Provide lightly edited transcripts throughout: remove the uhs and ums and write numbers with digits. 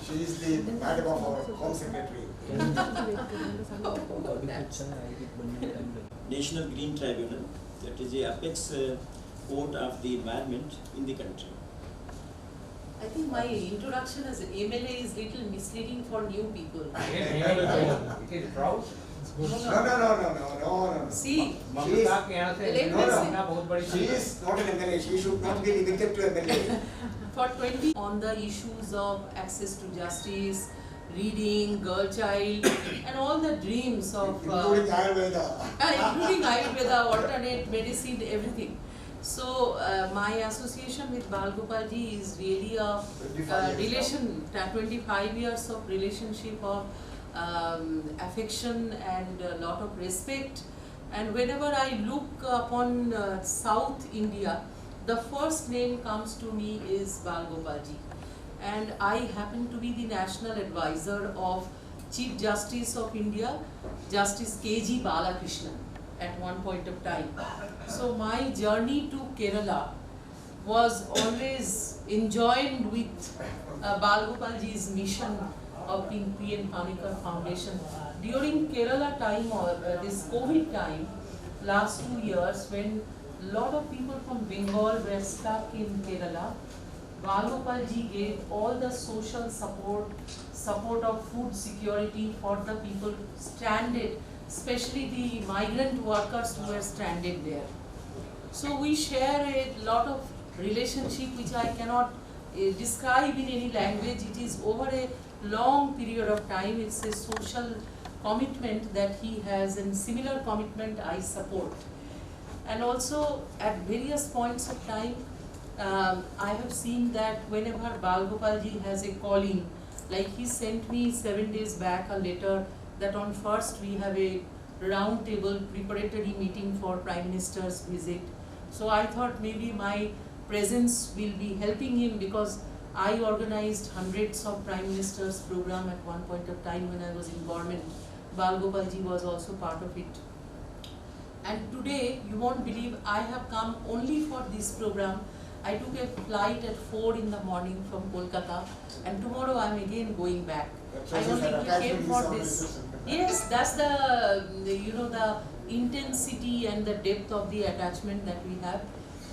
She is the madam of our home secretary. National Green Tribunal, that is the apex court of the environment in the country. I think my introduction as MLA is little misleading for new people. It is proud. No. See, She is not an MLA. She should not be limited to MLA. for 20 on the issues of access to justice, reading, girl child, and all the dreams of Including Ayurveda. including Ayurveda, alternate medicine, everything. So my association with Bal Gopalji is really a 25 years of relationship of affection and a lot of respect. And whenever I look upon South India, the first name comes to me is Bal Gopalji. And I happen to be the national advisor of Chief Justice of India, Justice K.G. Balakrishnan, at one point of time. So my journey to Kerala was always enjoined with Bal Gopalji's mission of being P.N. Panikkar Foundation. During Kerala time or this COVID time, last 2 years, when a lot of people from Bengal were stuck in Kerala, Bal Gopalji gave all the social support of food security for the people stranded, especially the migrant workers who were stranded there. So we share a lot of relationship which I cannot describe in any language. It is over a long period of time. It's a social commitment that he has, and similar commitment I support. And also at various points of time, I have seen that whenever Bal Gopalji has a calling, like he sent me 7 days back a letter that on 1st we have a round table preparatory meeting for Prime Minister's visit. So I thought maybe my presence will be helping him, because I organized hundreds of Prime Minister's program at one point of time when I was in government. Bal Gopalji was also part of it. And today, you won't believe, I have come only for this program. I took a flight at 4 in the morning from Kolkata, and tomorrow I'm again going back. I only came for this. Yes, that's the intensity and the depth of the attachment that we have.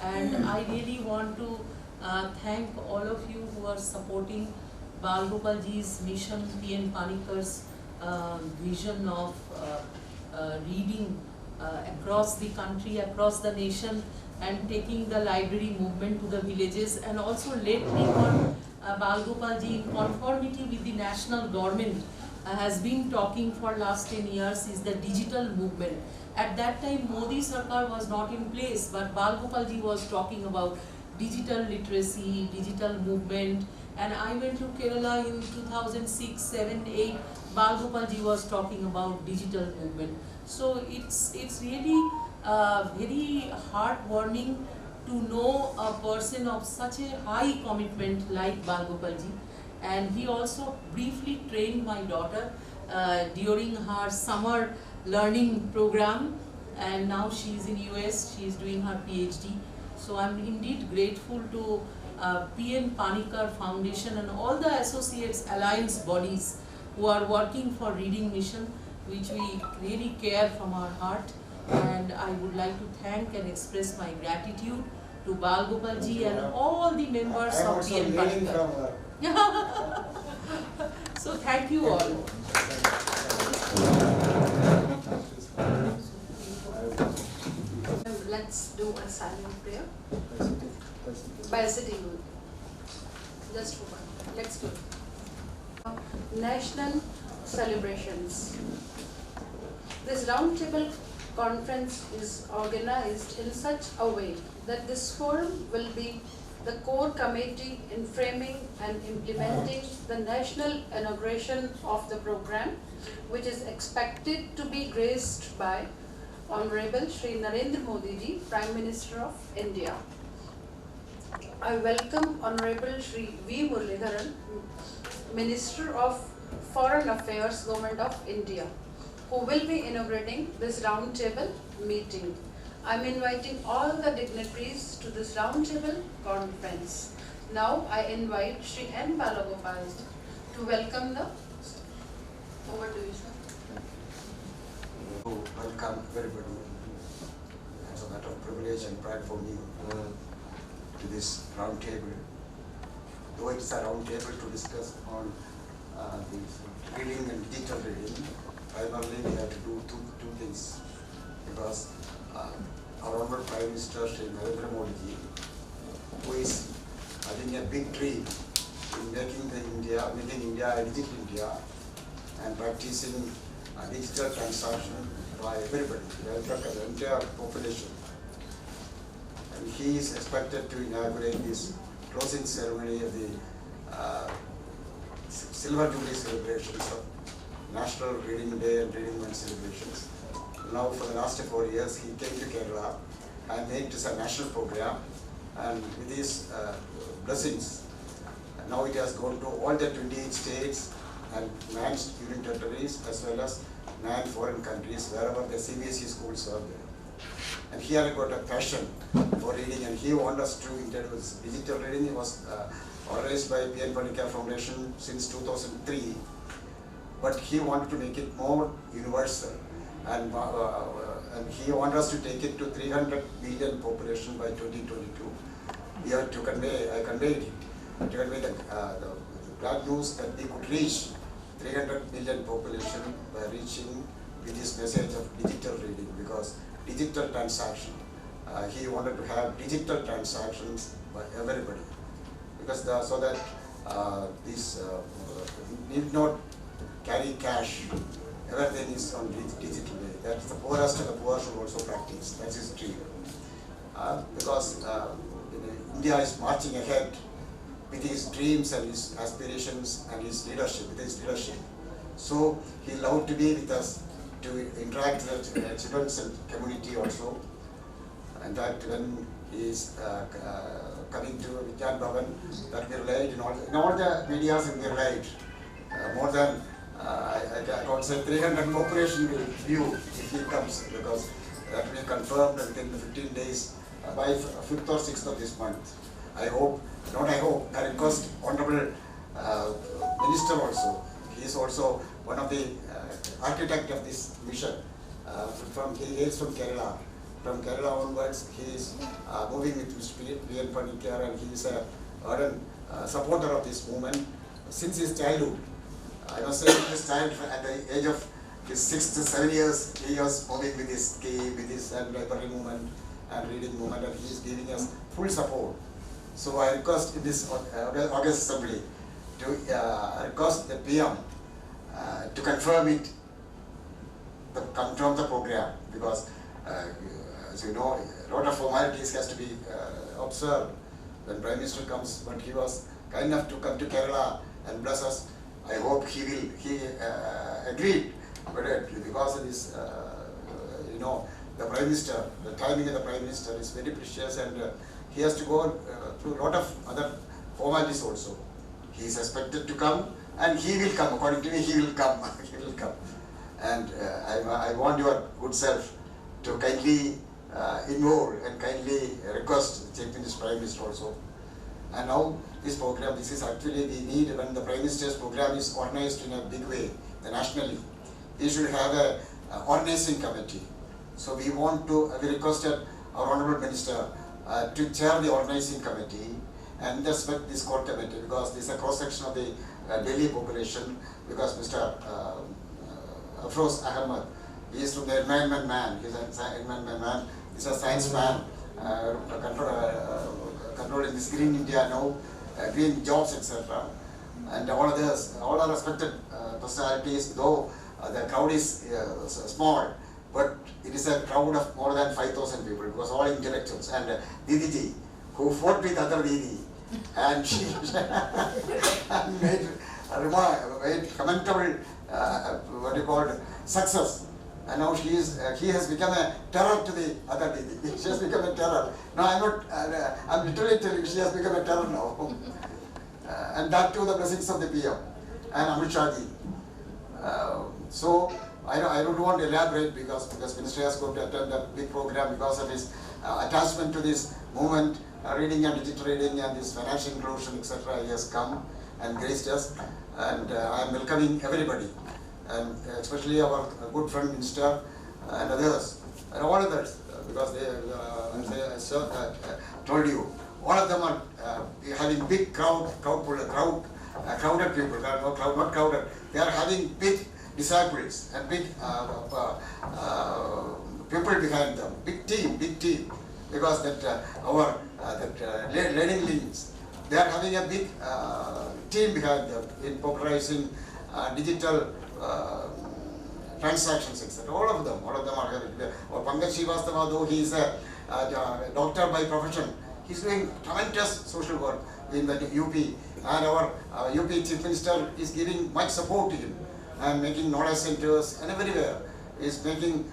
And I really want to thank all of you who are supporting Bal Gopalji's mission, P.N. Panikkar's vision of reading across the country, across the nation, and taking the library movement to the villages, and also led me on Bal Gopalji in conformity with the national government has been talking for last 10 years is the digital movement. At that time Modi Sarkar was not in place, but Bal Gopalji was talking about digital literacy, digital movement. And I went to Kerala in 2006, 7, 8, Bal Gopalji was talking about digital movement. So it's really very heartwarming to know a person of such a high commitment like Bal Gopalji. And he also briefly trained my daughter during her summer learning program, and now she is in US, she is doing her PhD. So I'm indeed grateful to P.N. Panikkar Foundation and all the associates, alliance bodies who are working for Reading Mission, which we really care from our heart. And I would like to thank and express my gratitude to Bal Gopalji and all the members of P.N. Panikkar. So thank you all. Let's do a silent prayer by a sitting. Just for one. Let's do it. National celebrations. This roundtable conference is organized in such a way that this forum will be the core committee in framing and implementing the national inauguration of the program, which is expected to be graced by Honorable Shri Narendra Modi ji, Prime Minister of India. I welcome Honorable Shri V. Muralidharan, Minister of Foreign Affairs, Government of India, who will be inaugurating this roundtable meeting. I am inviting all the dignitaries to this roundtable conference. Now I invite Shri N. Balagopal to welcome the. Over to you, sir. Welcome everybody. It's a matter of privilege and pride for me to this round table. Though it is a round table to discuss on the reading and digital reading, primarily we have to do two things, because our Honorable Prime Minister Shri Narendra Modi ji, who is having a big dream in making India a digital India and practicing digital transaction by everybody, the entire population. And he is expected to inaugurate this closing ceremony of the Silver Jubilee celebrations of National Reading Day and Reading Month celebrations. Now for the last 4 years he came to Kerala and made this a national program, and with his blessings, now it has gone to all the 28 states and 9 union territories as well as 9 foreign countries wherever the CBSE schools are there. And he had got a passion for reading, and he wanted us to introduce digital reading. It was organized by P.N. Panikar Foundation since 2003, but he wanted to make it more universal, and he wanted us to take it to 300 million population by 2022. We have to convey the glad news that we could reach 300 million population by reaching with this message of digital reading, because digital transaction, he wanted to have digital transactions by everybody, because so that this need not carry cash, everything is on digital way. That's the poorest of the poor should also practice. That's his dream. Because India is marching ahead with his dreams and his aspirations and his leadership, So he loved to be with us, to interact with the children's community also. In fact, when he is coming to Vijnan Bhavan, that we relate in all the medias we relate. More than I can't say 300 population will view if he comes, because that will be confirmed within 15 days by 5th or 6th of this month. I request Honorable Minister also. He is also one of the architect of this mission. He hails from Kerala. From Kerala onwards, he is moving with Mr. P.N. Panikar, and he is a ardent supporter of this movement since his childhood. I must say, this child at the age of his 6 to 7 years, he was moving with his scheme, with his library movement and reading movement, and he is giving us full support. So I request in this August Assembly to request the PM to confirm it, confirm the program, because as you know, a lot of formalities has to be observed when Prime Minister comes, but he was kind enough to come to Kerala and bless us. I hope he agreed, but because of this, the Prime Minister, the timing of the Prime Minister is very precious, and he has to go through a lot of other formalities also. He is expected to come, and he will come. According to me, he will come. He will come. And I want your good self to kindly involve and kindly request the Chief Minister, Prime Minister also. And now this program, this is actually we need, when the Prime Minister's program is organized in a big way, nationally, we should have a organizing committee. So we requested our Honorable Minister to chair the organizing committee and respect this core committee, because this is a cross-section of the Delhi population, because Mr. Afroz Ahmed, he is from the environment man, he is an environment man, he is a science man, controlling this green India now, green jobs, etc. And all are respected personalities, though the crowd is small, but it is a crowd of more than 5,000 people, because all intellectuals. And Didi, who fought with other Didi, and she made commendable success. And now he has become a terror to the other Didi. She has become a terror. No, I'm literally telling you, she has become a terror now. And that too, the blessings of the PM and Amit Shah ji. So I don't want to elaborate, because Minister has got to attend a big program because of his attachment to this movement reading and digital reading and this financial inclusion, etc. He has come and graced us, and I am welcoming everybody, and especially our good friend Minister and others, and all others, because they, as I told you, all of them are having big crowded people, not crowded, they are having big disciples and big people behind them, big team, because that learning links, they are having a big team behind them in popularizing digital transactions, etc. All of them are having. Or Pankaj Srivastava, though he is a doctor by profession, he is doing tremendous social work in the UP, and our UP Chief Minister is giving much support to him and making knowledge centers and everywhere is making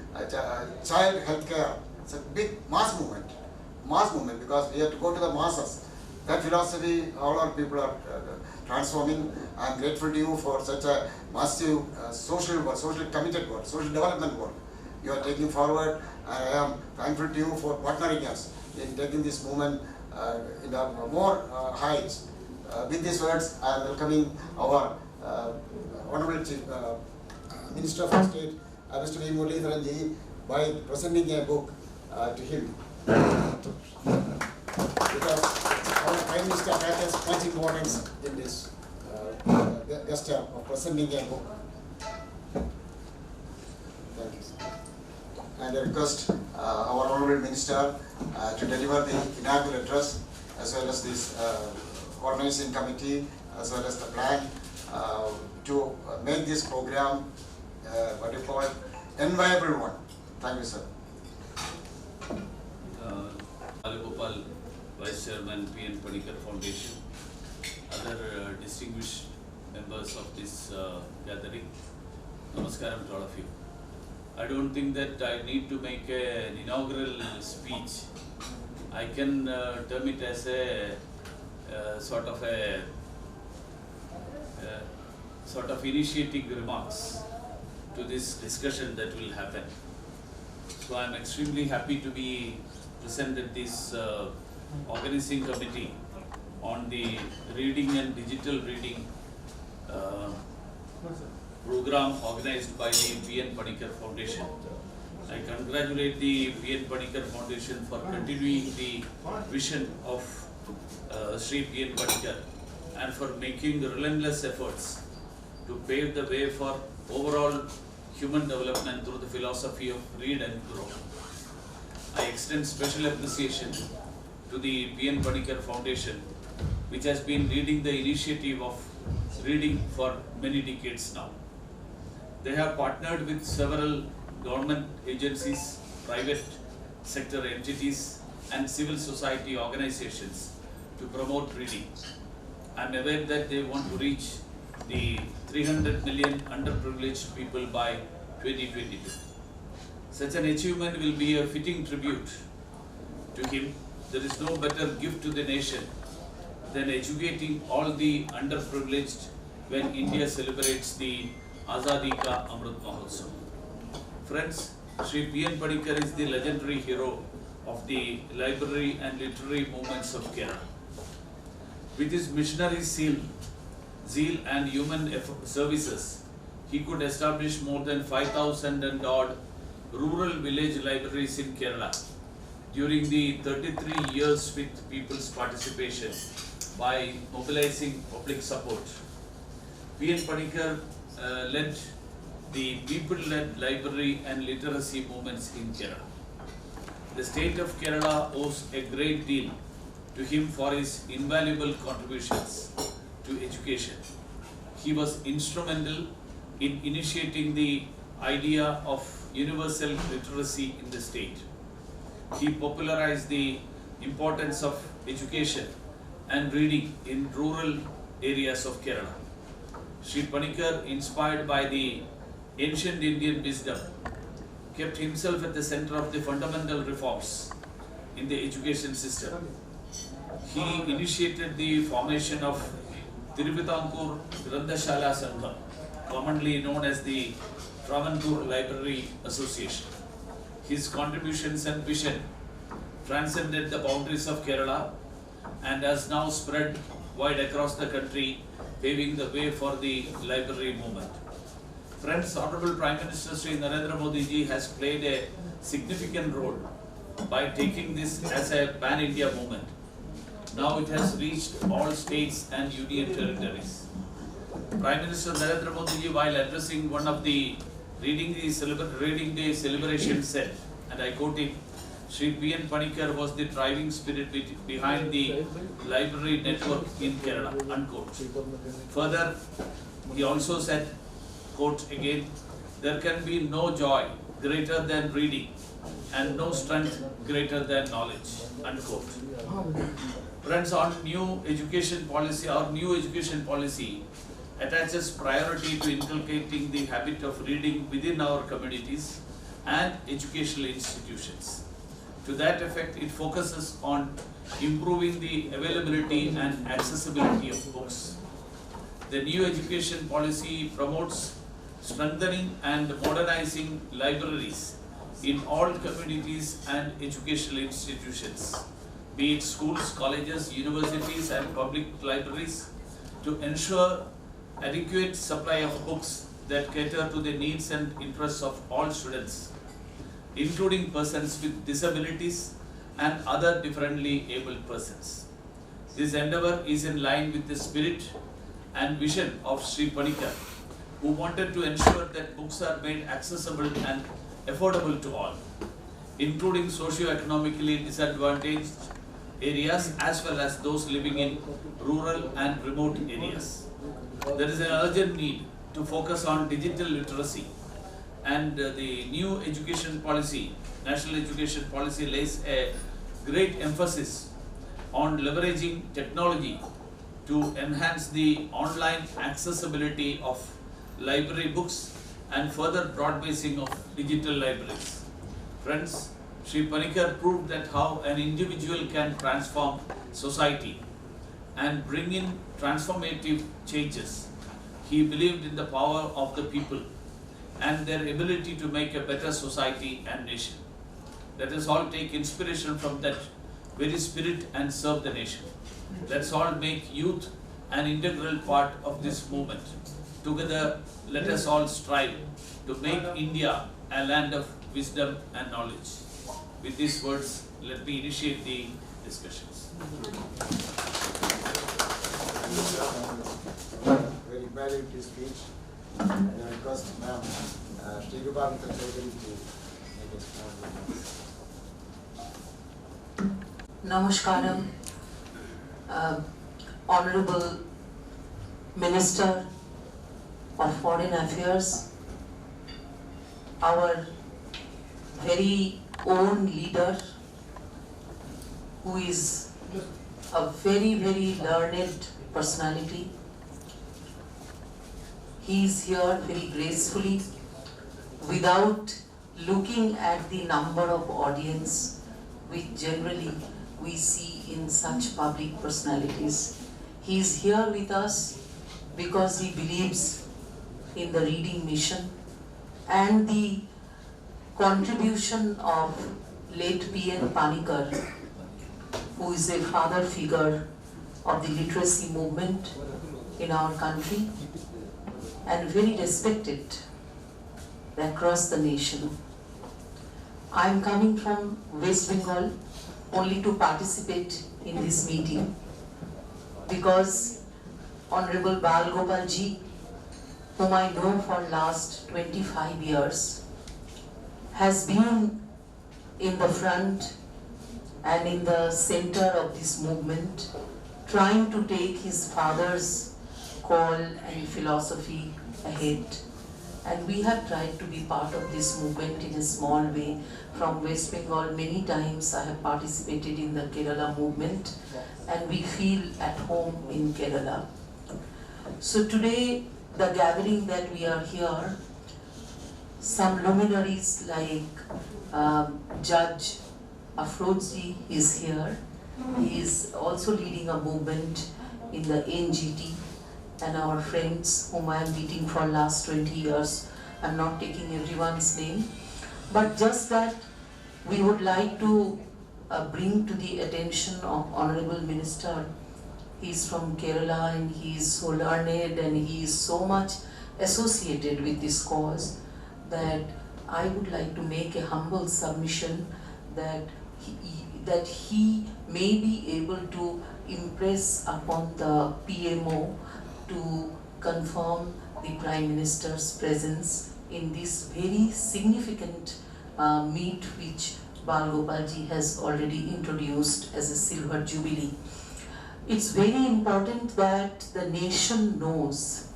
child health care. It's a big mass movement because we have to go to the masses. That philosophy all our people are transforming. I am grateful to you for such a massive social work, social committed work, social development work you are taking forward. I am thankful to you for partnering us in taking this movement in more heights. With these words, I am welcoming our Honorable Chief Minister of State, Mr. V. Muralidharan ji, by presenting a book to him. Because our Prime Minister attaches much importance in this gesture of presenting a book. Thank you, sir. And I request our Honorable Minister to deliver the inaugural address, as well as this organizing committee, as well as the plan to make this program what you call enviable one. Thank you, sir. Gopal, Vice Chairman, P.N. Panikkar Foundation, other distinguished members of this gathering, Namaskaram to all of you. I don't think that I need to make an inaugural speech. I can term it as a sort of initiating remarks to this discussion that will happen. So I am extremely happy to be present at this organizing committee on the reading and digital reading program organized by the P.N. Panikkar Foundation. I congratulate the P.N. Panikkar Foundation for continuing the vision of Sri P.N. Panikkar and for making relentless efforts to pave the way for overall human development through the philosophy of read and grow. I extend special appreciation to the P.N. Panikkar Foundation, which has been leading the initiative of reading for many decades now. They have partnered with several government agencies, private sector entities, and civil society organizations to promote reading. I am aware that they want to reach the 300 million underprivileged people by 2022. Such an achievement will be a fitting tribute to him. There is no better gift to the nation than educating all the underprivileged when India celebrates the Azadi Ka Amrit Mahotsav. Friends, Sri P.N. Panikkar is the legendary hero of the library and literary movements of Kerala. With his missionary zeal and human services, he could establish more than 5,000 and odd rural village libraries in Kerala during the 33 years with people's participation by mobilizing public support. P.N. Panikkar led the people-led library and literacy movements in Kerala. The state of Kerala owes a great deal to him for his invaluable contributions to education. He was instrumental in initiating the idea of universal literacy in the state. He popularized the importance of education and reading in rural areas of Kerala. Sri Panikkar, inspired by the ancient Indian wisdom, kept himself at the center of the fundamental reforms in the education system. He initiated the formation of Tiruvitankur Grandashala Sangham, commonly known as the Travancore Library Association. His contributions and vision transcended the boundaries of Kerala and has now spread wide across the country, paving the way for the library movement. Friends, Honorable Prime Minister Sri Narendra Modi ji has played a significant role by taking this as a pan-India movement. Now it has reached all states and union territories. Prime Minister Narendra Modi ji, while addressing one of the Reading Day celebration, said, and I quote him, Sri P.N. Panikkar was the driving spirit behind the library network in Kerala, unquote. Further, he also said, quote again, there can be no joy greater than reading and no strength greater than knowledge, unquote. Friends, our new education policy attaches priority to inculcating the habit of reading within our communities and educational institutions. To that effect, it focuses on improving the availability and accessibility of books. The new education policy promotes strengthening and modernizing libraries in all communities and educational institutions, be it schools, colleges, universities and public libraries, to ensure adequate supply of books that cater to the needs and interests of all students, including persons with disabilities and other differently abled persons. This endeavor is in line with the spirit and vision of Sri Panikkar, who wanted to ensure that books are made accessible and affordable to all, including socio-economically disadvantaged areas as well as those living in rural and remote areas. There is an urgent need to focus on digital literacy, and the new education policy, national education policy, lays a great emphasis on leveraging technology to enhance the online accessibility of library books and further broad-basing of digital libraries. Friends, Sri Panikkar proved that how an individual can transform society and bring in transformative changes. He believed in the power of the people and their ability to make a better society and nation. Let us all take inspiration from that very spirit and serve the nation. Let's all make youth an integral part of this movement. Together, let us all strive to make India a land of wisdom and knowledge. With these words, let me initiate the discussions. Very valuable speech. And I request Ma'am Sri Gopal to make a small remarks. Namaskaram, Honorable Minister of Foreign Affairs, our very own leader, who is a very, very learned personality. He is here very gracefully, without looking at the number of audience which generally we see in such public personalities. He is here with us because he believes in the reading mission and the contribution of late P.N. Panikkar, who is a father figure of the literacy movement in our country and very respected across the nation. I am coming from West Bengal only to participate in this meeting because Honorable Bal Gopal ji, whom I know for last 25 years, has been in the front and in the center of this movement, trying to take his father's call and philosophy ahead. And we have tried to be part of this movement in a small way. From West Bengal, many times I have participated in the Kerala movement, and we feel at home in Kerala. So today, the gathering that we are here, some luminaries like Judge Afrozi is here. He is also leading a movement in the NGT, and our friends whom I am meeting for last 20 years. I am not taking everyone's name, but just that we would like to bring to the attention of Honorable Minister. He's from Kerala and he is so learned and he is so much associated with this cause that I would like to make a humble submission that he may be able to impress upon the PMO to confirm the Prime Minister's presence in this very significant meet which Bal Gopalji has already introduced as a Silver Jubilee. It's very important that the nation knows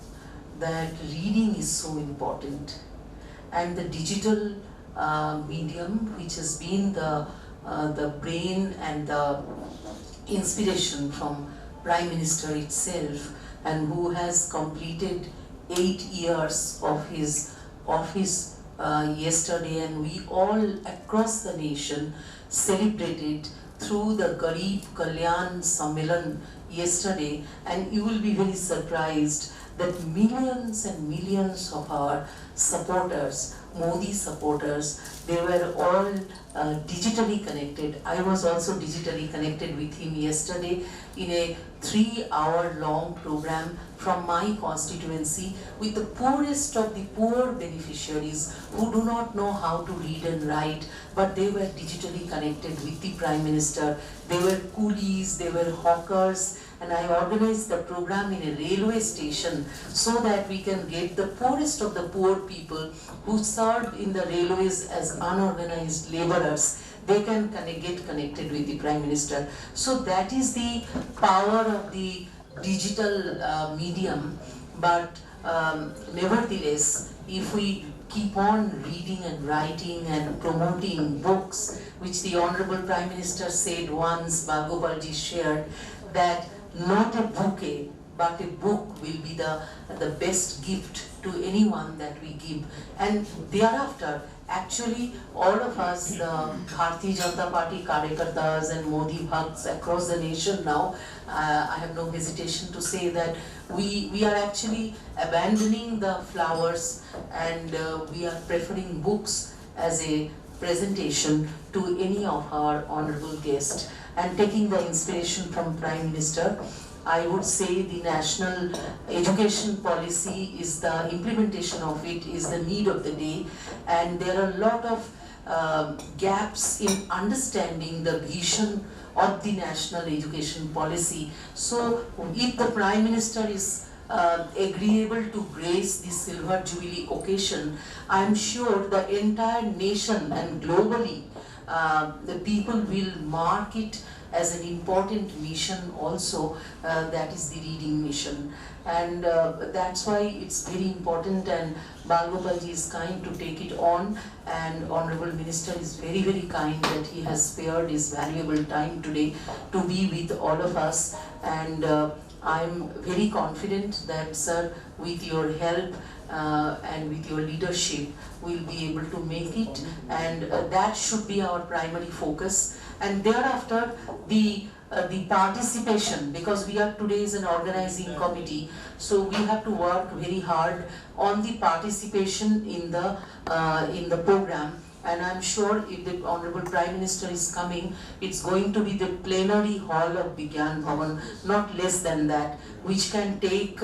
that reading is so important, and the digital medium, which has been the brain and the inspiration from Prime Minister itself, and who has completed 8 years of his office yesterday, and we all across the nation celebrated through the Garib Kalyan Sammelan yesterday, and you will be very surprised that millions and millions of our supporters, Modi supporters, they were all digitally connected. I was also digitally connected with him yesterday in a 3-hour long program from my constituency with the poorest of the poor beneficiaries who do not know how to read and write, but they were digitally connected with the Prime Minister. They were coolies, they were hawkers, and I organized the program in a railway station so that we can get the poorest of the poor people who served in the railways as unorganized laborers. They can get connected with the Prime Minister. So that is the power of the digital medium, but nevertheless, if we keep on reading and writing and promoting books, which the Honorable Prime Minister said once, Bal Gopalji shared, that not a bouquet, but a book will be the best gift to anyone that we give. And thereafter, actually, all of us, the Bharatiya Janata Party Karyakartas and Modi Bhakts across the nation now, I have no hesitation to say that we are actually abandoning the flowers and we are preferring books as a presentation to any of our honorable guests. And taking the inspiration from Prime Minister, I would say the national education policy is the implementation of it is the need of the day, and there are a lot of gaps in understanding the vision of the national education policy. So if the Prime Minister is agreeable to grace the Silver Jubilee occasion, I am sure the entire nation and globally the people will mark it as an important mission also, that is the reading mission. And that's why it's very important, and Bal Gopalji is kind to take it on, and Honorable Minister is very, very kind that he has spared his valuable time today to be with all of us. And I'm very confident that, sir, with your help and with your leadership, we'll be able to make it, and that should be our primary focus. And thereafter, the participation, because we are today is an organizing committee, so we have to work very hard on the participation in the program. And I'm sure if the Honorable Prime Minister is coming, it's going to be the plenary hall of Vigyan Bhavan, not less than that, which can take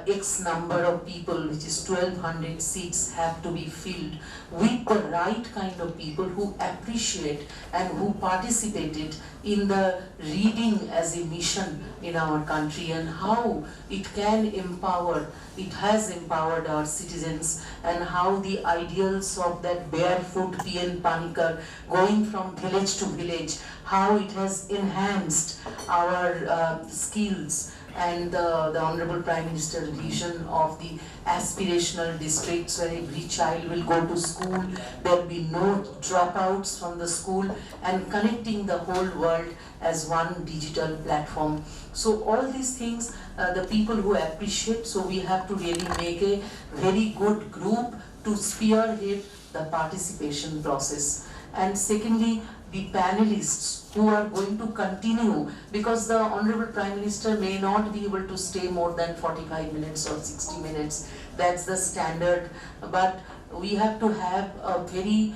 X number of people, which is 1200 seats have to be filled with the right kind of people who appreciate and who participated in the reading as a mission in our country, and how it can empower, it has empowered our citizens, and how the ideals of that barefoot P.N. Panikkar going from village to village, how it has enhanced our skills, and the Honorable Prime Minister's vision of the aspirational districts where every child will go to school, there will be no dropouts from the school, and connecting the whole world as one digital platform. So all these things, the people who appreciate, so we have to really make a very good group to spearhead the participation process. And secondly, the panelists who are going to continue, because the Honorable Prime Minister may not be able to stay more than 45 minutes or 60 minutes. That's the standard. But we have to have a very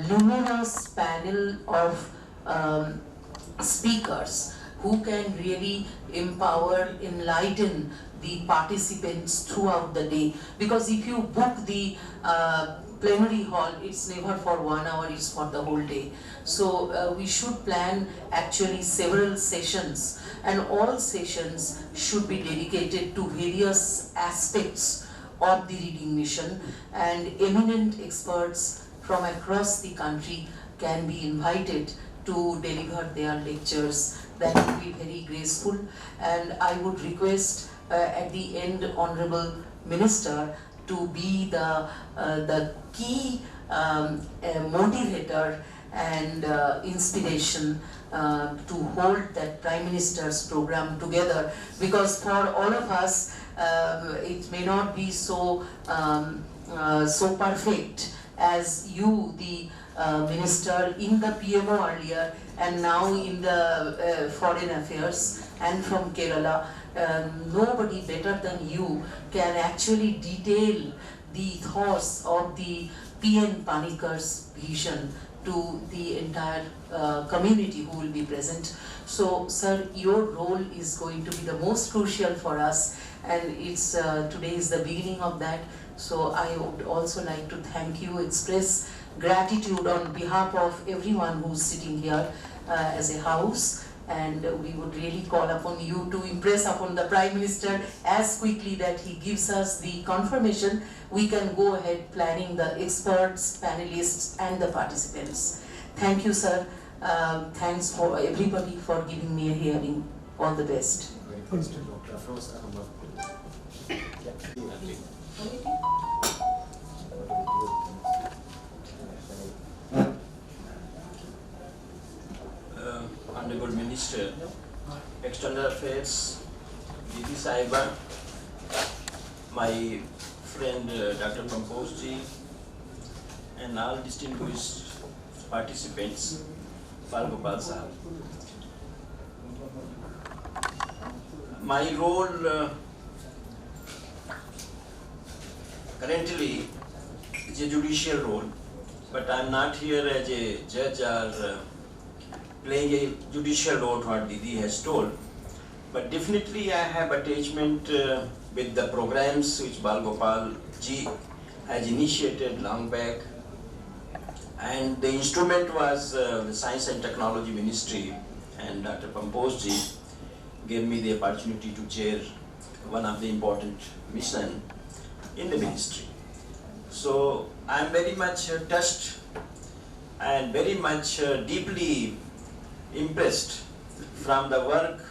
luminous panel of speakers who can really empower, enlighten the participants throughout the day. Because if you book the plenary hall, it's never for 1 hour, it's for the whole day. So we should plan actually several sessions, and all sessions should be dedicated to various aspects of the reading mission, and eminent experts from across the country can be invited to deliver their lectures. That would be very graceful, and I would request at the end Honorable Minister to be the key motivator and inspiration to hold that Prime Minister's program together, because for all of us it may not be so so perfect as you, the Minister in the PMO earlier and now in the Foreign Affairs and from Kerala. Nobody better than you can actually detail the thoughts of the PN Panikar's vision to the entire community who will be present. So, sir, your role is going to be the most crucial for us, and it's today is the beginning of that. So I would also like to thank you, express gratitude on behalf of everyone who's sitting here as a house, and we would really call upon you to impress upon the Prime Minister as quickly that he gives us the confirmation. We can go ahead planning the experts, panelists and the participants. Thank you, sir. Thanks for everybody for giving me a hearing. All the best. Honorable Minister, External Affairs, Didi Saiba, my friend Dr. Pampoji, and all distinguished participants, Bal Gopal Sahab. My role currently is a judicial role, but I am not here as a judge or playing a judicial role, what Didi has told. But definitely I have attachment with the programs which Bal Gopal ji has initiated long back. And the instrument was the Science and Technology Ministry, and Dr. Pampose ji gave me the opportunity to chair one of the important mission in the ministry. So I am very much touched and very much deeply impressed from the work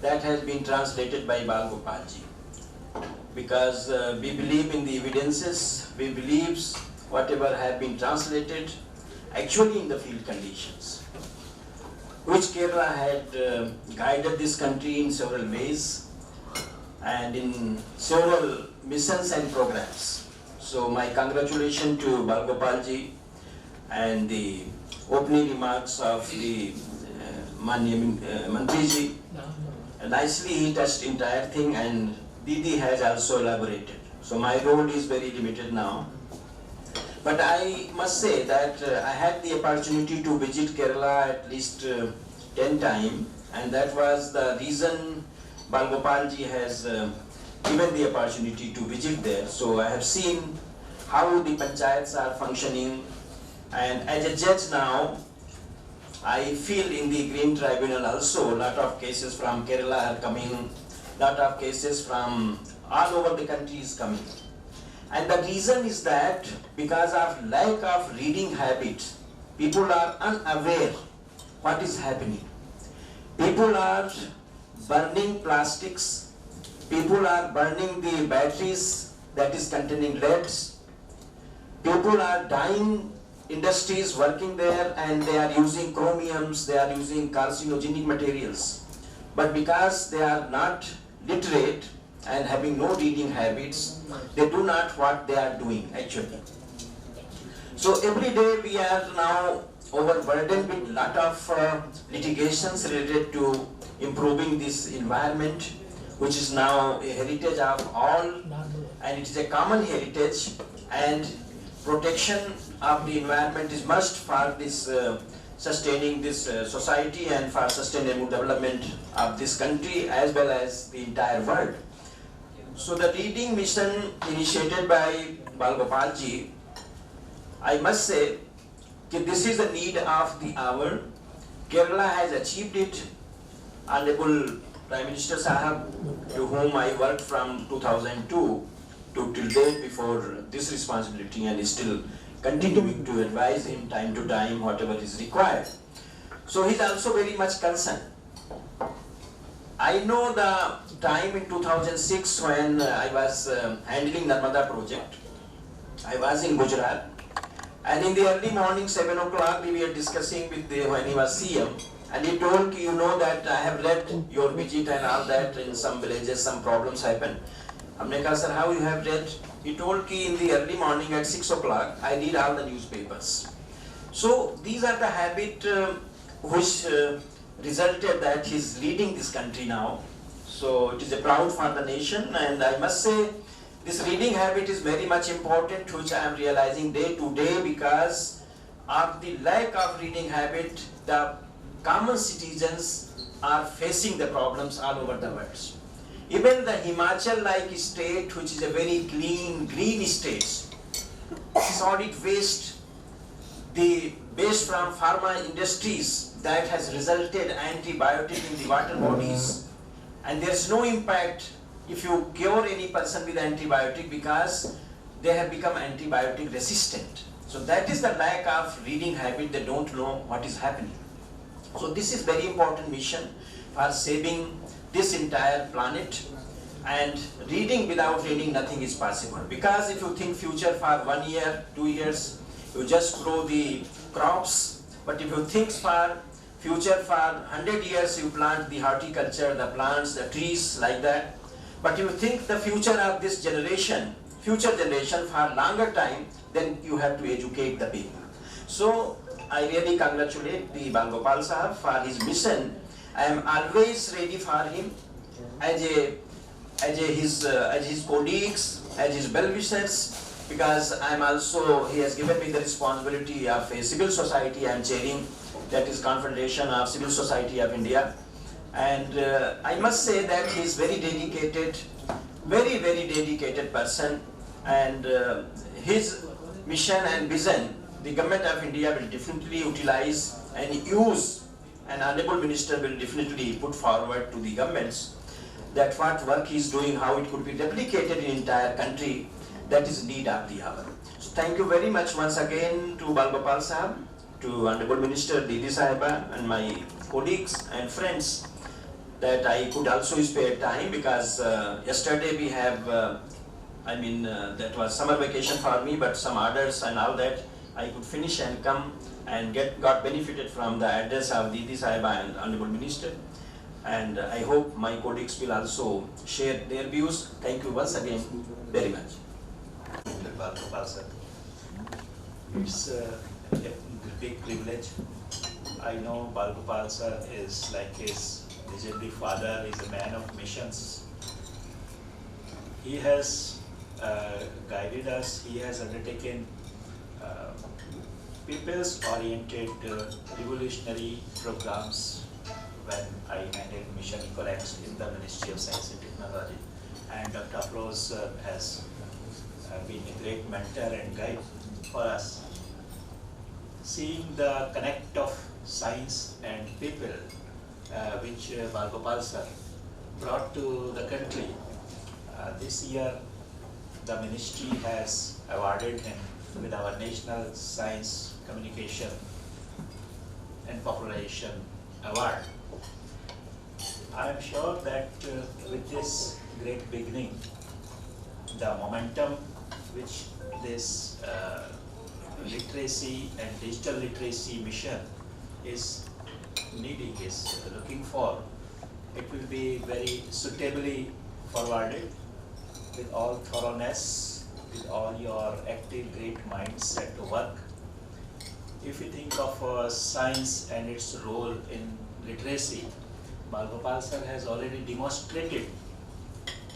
that has been translated by Bal Gopal ji, because we believe in the evidences, we believe whatever have been translated actually in the field conditions, which Kerala had guided this country in several ways and in several missions and programs. So my congratulations to Bal Gopal ji, and the opening remarks of the Mantri ji. Nicely he touched entire thing, and Didi has also elaborated. So my role is very limited now. But I must say that I had the opportunity to visit Kerala at least 10 times, and that was the reason Bal Gopal ji has given the opportunity to visit there. So I have seen how the panchayats are functioning, and as a judge now, I feel in the Green Tribunal also, a lot of cases from Kerala are coming, lot of cases from all over the country is coming. And the reason is that because of lack of reading habit, people are unaware what is happening. People are burning plastics, people are burning the batteries that is containing leads, people are dying, industries working there, and they are using chromiums, they are using carcinogenic materials. But because they are not literate and having no reading habits, they do not what they are doing actually. So every day we are now overburdened with lot of litigations related to improving this environment, which is now a heritage of all, and it is a common heritage, and protection of the environment is must for this sustaining this society and for sustainable development of this country as well as the entire world. So the reading mission initiated by Balgopalji, I must say that this is the need of the hour. Kerala has achieved it. Honorable Prime Minister Sahab, to whom I worked from 2002 to till date before this responsibility, and is still continuing to advise him time to time whatever is required. So he is also very much concerned. I know the time in 2006 when I was handling Narmada project. I was in Gujarat, and in the early morning 7 o'clock we were discussing with when he was CM, and he told, you know that I have read your visit and all that, in some villages some problems happen. हमने कहा, sir, how you have read? He told कि in the early morning at 6 o'clock I read all the newspapers. So these are the habit which resulted that he is leading this country now. So it is a proud for the nation, and I must say this reading habit is very much important, which I am realizing day to day. Because of the lack of reading habit, the common citizens are facing the problems all over the world. Even the Himachal-like state, which is a very clean, green state, solid waste, the waste from pharma industries that has resulted antibiotic in the water bodies, and there is no impact if you cure any person with antibiotic because they have become antibiotic resistant. So that is the lack of reading habit. They don't know what is happening. So this is very important mission for saving this entire planet, and reading, without reading nothing is possible. Because if you think future for 1 year, 2 years, you just grow the crops, but if you think for future for 100 years, you plant the horticulture, the plants, the trees, like that. But you think the future of this generation, future generation for longer time, then you have to educate the people. So I really congratulate the Bangopal Sahab for his mission. I am always ready for him as his colleagues, as his well-wishers, because I am also, he has given me the responsibility of a civil society I am chairing, that is Conferenceon of Civil Society of India. And I must say that he is very dedicated, very dedicated person, and his mission and vision, the Government of India will definitely utilize and use, and Honorable Minister will definitely put forward to the governments that what work he is doing, how it could be replicated in entire country. That is need of the hour. So thank you very much once again to Balgopal Sahab, to Honorable Minister Didi Sahiba, and my colleagues and friends, that I could also spare time, because yesterday we have, that was summer vacation for me, but some orders and all that, I could finish and come and got benefited from the address of Didi Sahiba and Honorable Minister. And I hope my colleagues will also share their views. Thank you once again very much. It's a big privilege. I know Balgopal sir is like his legendary father, is a man of missions. He has guided us, he has undertaken people's-oriented revolutionary programs when I handled Mission Ecorex in the Ministry of Science and Technology. And Dr. Afroz has been a great mentor and guide for us. Seeing the connect of science and people which Balgopal sir brought to the country, this year the ministry has awarded him with our National Science Communication and Popularization Award. I am sure that with this great beginning, the momentum which this literacy and digital literacy mission is needing, is looking for, it will be very suitably forwarded with all thoroughness, with all your active great minds at work. If you think of science and its role in literacy, Balgopal sir has already demonstrated.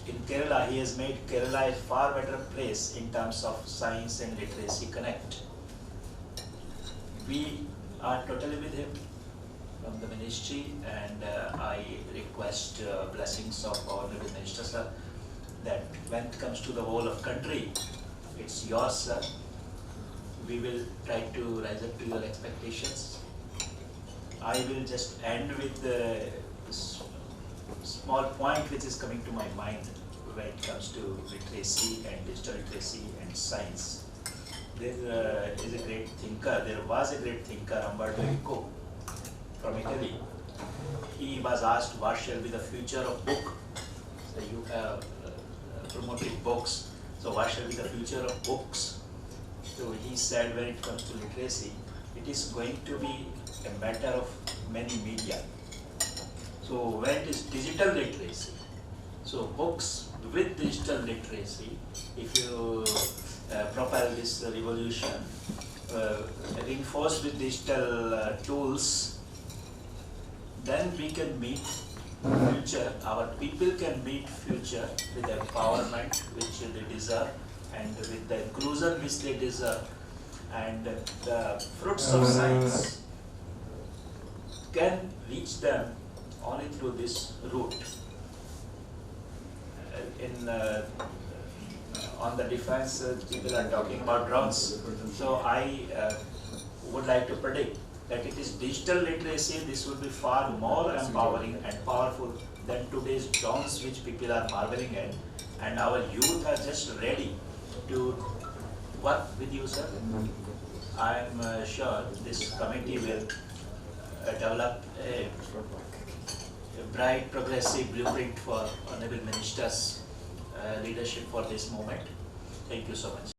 In Kerala, he has made Kerala a far better place in terms of science and literacy connect. We are totally with him from the ministry, and I request blessings of our Honorable Minister, sir, that when it comes to the whole of country, it's yours, sir. We will try to rise up to your expectations. I will just end with the small point which is coming to my mind when it comes to literacy and digital literacy and science. There is a great thinker, there was a great thinker, Umberto Eco, from Italy. He was asked what shall be the future of book. So you have promoted books, so what shall be the future of books? So he said when it comes to literacy, it is going to be a matter of many media. So when it is digital literacy, so books with digital literacy, if you propel this revolution, reinforced with digital tools, then we can meet future, our people can meet future with the empowerment which they deserve and with the inclusion which they deserve, and the fruits of science can reach them only through this route. On the defense, people are talking about drones. So I would like to predict that it is digital literacy, this will be far more empowering and powerful than today's drones which people are marveling at. And our youth are just ready to work with you, sir. I am sure this committee will develop a bright, progressive blueprint for Honorable Minister's leadership for this moment. Thank you so much.